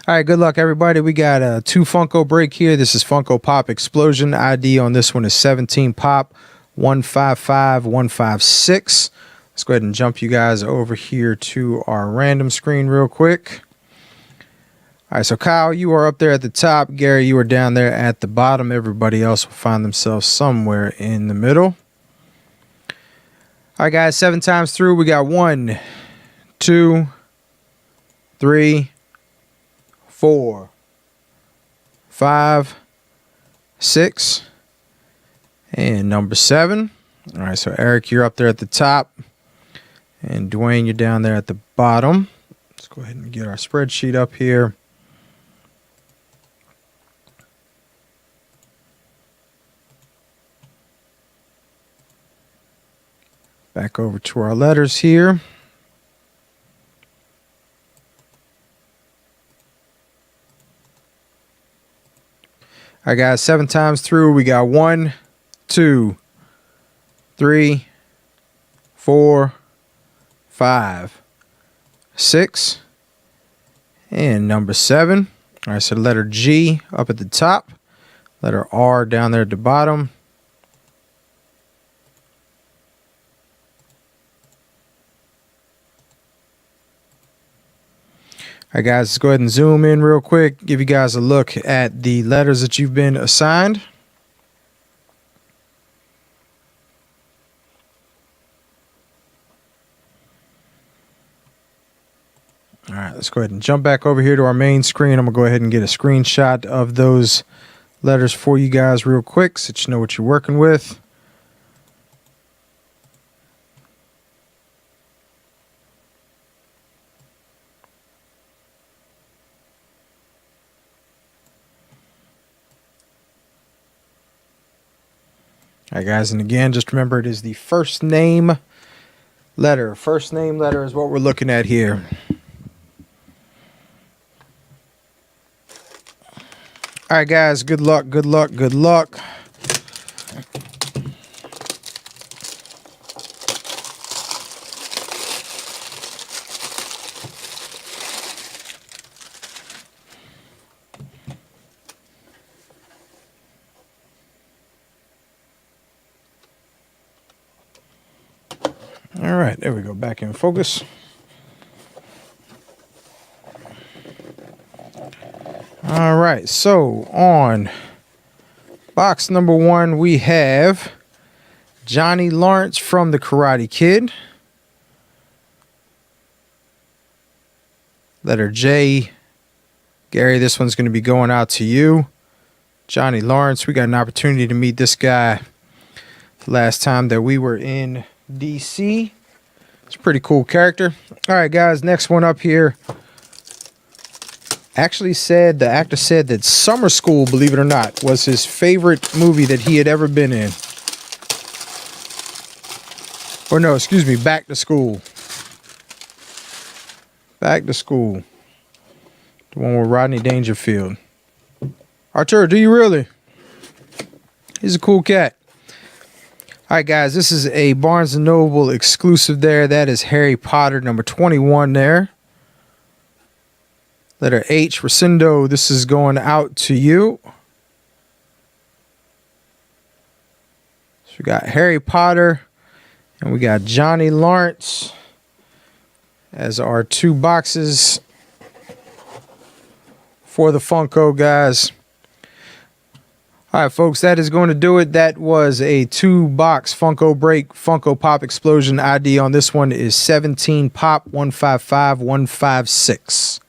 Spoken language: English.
All right, good luck, everybody. We got a 2 Funko break here. This is Funko Pop Explosion. ID on this one is 17POP155156. Let's go ahead and jump you guys over here to our random screen real quick. All right, so Kyle, you are up there at the top. Gary, you are down there at the bottom. Everybody else will find themselves somewhere in the middle. All right, guys, 7 times through. We got 1, 2, 3, 4, 5, 6, and number 7. All right, so Eric, you're up there at the top, and Dwayne, you're down there at the bottom. Let's go ahead and get our spreadsheet up here. Back over to our letters here. All right, guys, 7 times through. We got 1, 2, 3, 4, 5, 6, and number 7. All right, so the letter G up at the top, letter R down there at the bottom. All right, guys, let's go ahead and zoom in real quick, give you guys a look at the letters that you've been assigned. All right, let's go ahead and jump back over here to our main screen. I'm going to go ahead and get a screenshot of those letters for you guys real quick so that you know what you're working with. All right, guys, and again, just remember it is the first name letter. First name letter is what we're looking at here. All right, guys, good luck, good luck, good luck. All right, there we go, back in focus. All right, so on box number 1, we have Johnny Lawrence from The Karate Kid. Letter J. Gary, this one's going to be going out to you. Johnny Lawrence, we got an opportunity to meet this guy last time that we were in DC. It's a pretty cool character. All right, guys, next one up here. Actually said, the actor said that Summer School, believe it or not, was his favorite movie that he had ever been in. Or no, excuse me, Back to School. Back to School. The one with Rodney Dangerfield. Arturo, do you really? He's a cool cat. All right, guys, this is a Barnes & Noble exclusive there. That is Harry Potter, number 21 there. Letter H, Rosendo, this is going out to you. So we got Harry Potter and we got Johnny Lawrence as our 2 boxes for the Funko, guys. All right, folks, that is going to do it. That was a 2-box Funko break, Funko Pop Explosion. ID on this one is 17POP155156.